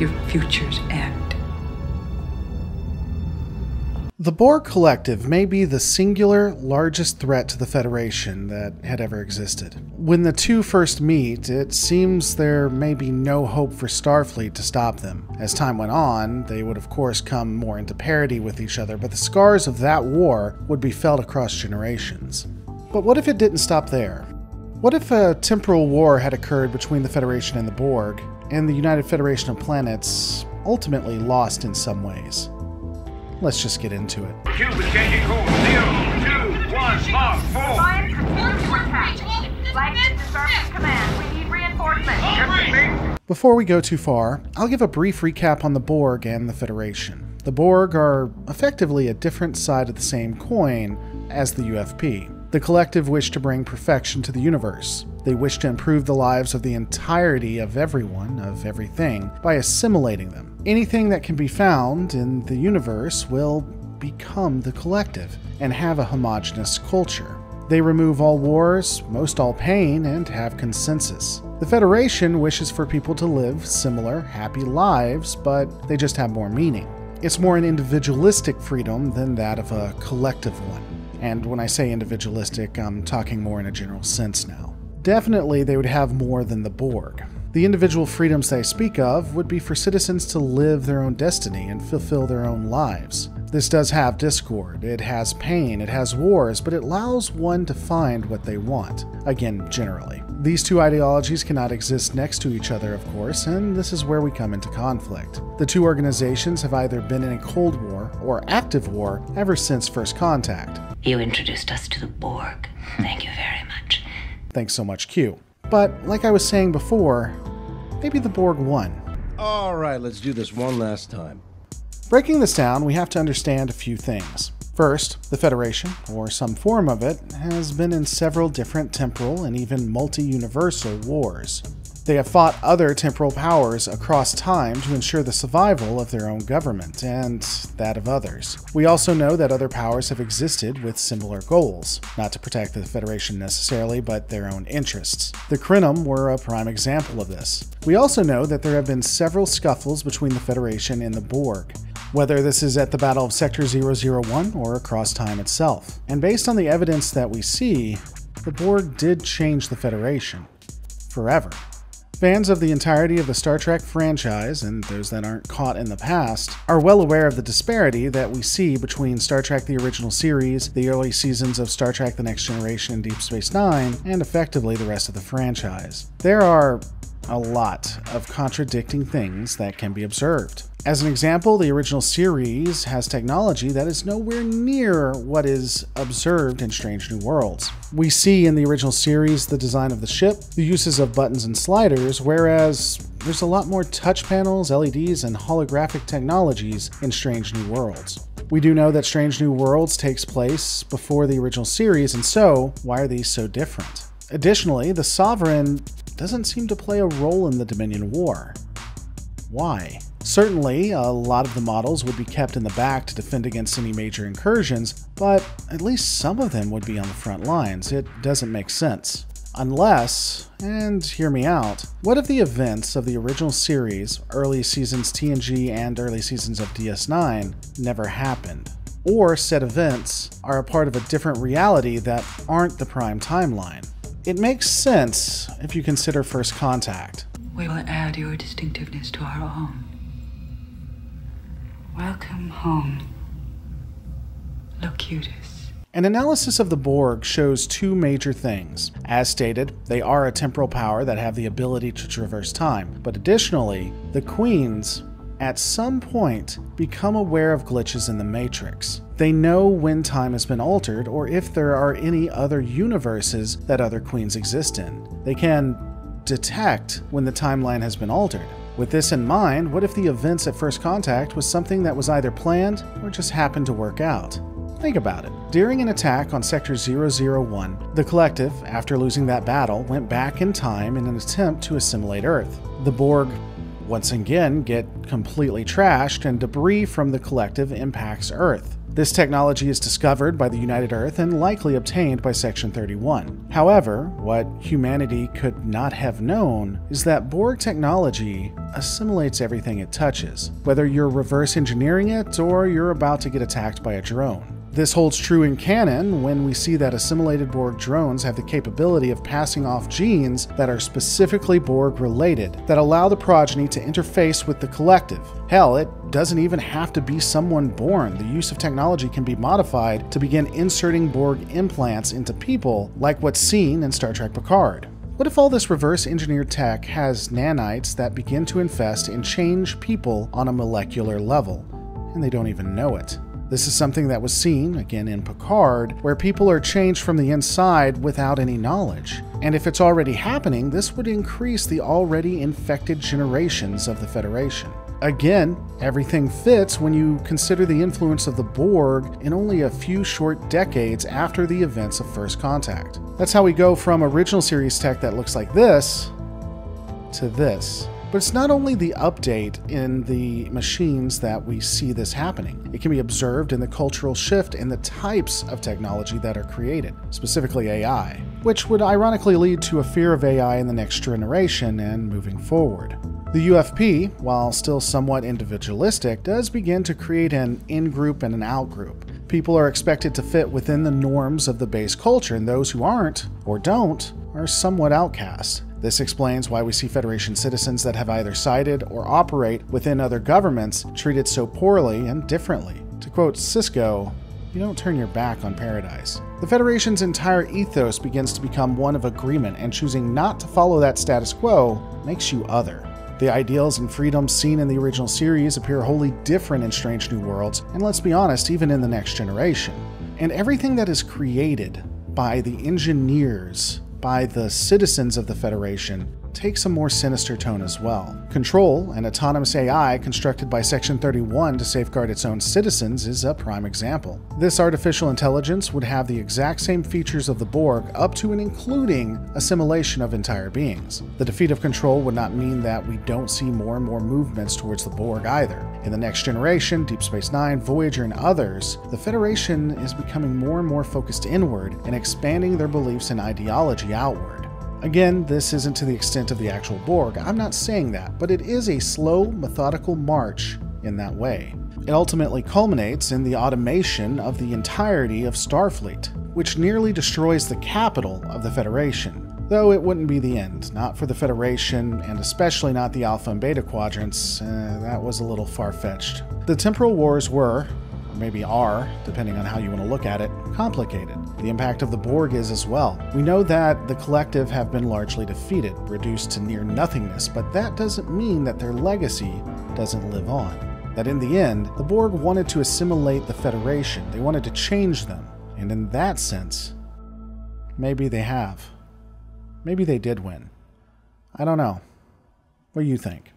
your future's end. The Borg Collective may be the singular largest threat to the Federation that had ever existed. When the two first meet, it seems there may be no hope for Starfleet to stop them. As time went on, they would of course come more into parity with each other, but the scars of that war would be felt across generations. But what if it didn't stop there? What if a temporal war had occurred between the Federation and the Borg, and the United Federation of Planets ultimately lost in some ways? Let's just get into it. Cube is changing course. 0, 2, 1, mark, 4. Alliance, report to attack. Flag to Starfleet Command. We need reinforcements. Before we go too far, I'll give a brief recap on the Borg and the Federation. The Borg are effectively a different side of the same coin as the UFP. The Collective wish to bring perfection to the universe. They wish to improve the lives of the entirety of everyone, of everything, by assimilating them. Anything that can be found in the universe will become the Collective and have a homogeneous culture. They remove all wars, most all pain, and have consensus. The Federation wishes for people to live similar, happy lives, but they just have more meaning. It's more an individualistic freedom than that of a collective one. And when I say individualistic, I'm talking more in a general sense now. Definitely, they would have more than the Borg. The individual freedoms they speak of would be for citizens to live their own destiny and fulfill their own lives. This does have discord, it has pain, it has wars, but it allows one to find what they want. Again, generally. These two ideologies cannot exist next to each other, of course, and this is where we come into conflict. The two organizations have either been in a Cold War or active war ever since first contact. You introduced us to the Borg. Thank you very much. Thanks so much, Q. But, like I was saying before, maybe the Borg won. Alright, let's do this one last time. Breaking this down, we have to understand a few things. First, the Federation, or some form of it, has been in several different temporal and even multi-universal wars. They have fought other temporal powers across time to ensure the survival of their own government, and that of others. We also know that other powers have existed with similar goals, not to protect the Federation necessarily, but their own interests. The Krynom were a prime example of this. We also know that there have been several scuffles between the Federation and the Borg, whether this is at the Battle of Sector 001 or across time itself. And based on the evidence that we see, the Borg did change the Federation. Forever. Fans of the entirety of the Star Trek franchise, and those that aren't caught in the past, are well aware of the disparity that we see between Star Trek the original series, the early seasons of Star Trek The Next Generation and Deep Space Nine, and effectively the rest of the franchise. There are a lot of contradicting things that can be observed. As an example, the original series has technology that is nowhere near what is observed in Strange New Worlds. We see in the original series the design of the ship, the uses of buttons and sliders, whereas there's a lot more touch panels, LEDs, and holographic technologies in Strange New Worlds. We do know that Strange New Worlds takes place before the original series, and so why are these so different? Additionally, the Sovereign doesn't seem to play a role in the Dominion War. Why? Certainly, a lot of the models would be kept in the back to defend against any major incursions, but at least some of them would be on the front lines. It doesn't make sense. Unless, and hear me out, what if the events of the original series, early seasons TNG and early seasons of DS9, never happened? Or said events are a part of a different reality that aren't the prime timeline? It makes sense if you consider First Contact. We will add your distinctiveness to our own. Welcome home, Locutus. An analysis of the Borg shows two major things. As stated, they are a temporal power that have the ability to traverse time, but additionally, the Queens, at some point, become aware of glitches in the Matrix. They know when time has been altered or if there are any other universes that other Queens exist in. They can detect when the timeline has been altered. With this in mind, what if the events at First Contact was something that was either planned or just happened to work out? Think about it. During an attack on Sector 001, the Collective, after losing that battle, went back in time in an attempt to assimilate Earth. The Borg once again get completely trashed and debris from the Collective impacts Earth. This technology is discovered by the United Earth and likely obtained by Section 31. However, what humanity could not have known is that Borg technology assimilates everything it touches, whether you're reverse engineering it or you're about to get attacked by a drone. This holds true in canon when we see that assimilated Borg drones have the capability of passing off genes that are specifically Borg-related, that allow the progeny to interface with the collective. Hell, it doesn't even have to be someone born. The use of technology can be modified to begin inserting Borg implants into people, like what's seen in Star Trek Picard. What if all this reverse-engineered tech has nanites that begin to infest and change people on a molecular level, and they don't even know it? This is something that was seen, again in Picard, where people are changed from the inside without any knowledge. And if it's already happening, this would increase the already infected generations of the Federation. Again, everything fits when you consider the influence of the Borg in only a few short decades after the events of First Contact. That's how we go from original series tech that looks like this to this. But it's not only the update in the machines that we see this happening. It can be observed in the cultural shift in the types of technology that are created, specifically AI, which would ironically lead to a fear of AI in the next generation and moving forward. The UFP, while still somewhat individualistic, does begin to create an in-group and an out-group. People are expected to fit within the norms of the base culture, and those who aren't, or don't, are somewhat outcast. This explains why we see Federation citizens that have either sided or operate within other governments treated so poorly and differently. To quote Cisco, "You don't turn your back on paradise." The Federation's entire ethos begins to become one of agreement, and choosing not to follow that status quo makes you other. The ideals and freedoms seen in the original series appear wholly different in Strange New Worlds, and let's be honest, even in the next generation. And everything that is created by the engineers, by the citizens of the Federation, takes a more sinister tone as well. Control, an autonomous AI constructed by Section 31 to safeguard its own citizens, is a prime example. This artificial intelligence would have the exact same features of the Borg, up to and including assimilation of entire beings. The defeat of Control would not mean that we don't see more and more movements towards the Borg either. In the Next Generation, Deep Space Nine, Voyager, and others, the Federation is becoming more and more focused inward and expanding their beliefs and ideology outward. Again, this isn't to the extent of the actual Borg, I'm not saying that, but it is a slow, methodical march in that way. It ultimately culminates in the automation of the entirety of Starfleet, which nearly destroys the capital of the Federation. Though it wouldn't be the end, not for the Federation, and especially not the Alpha and Beta quadrants. That was a little far-fetched. The Temporal Wars were, or maybe are, depending on how you want to look at it, complicated. The impact of the Borg is as well. We know that the collective have been largely defeated, reduced to near nothingness, but that doesn't mean that their legacy doesn't live on. That in the end, the Borg wanted to assimilate the Federation. They wanted to change them. And in that sense, maybe they have. Maybe they did win. I don't know. What do you think?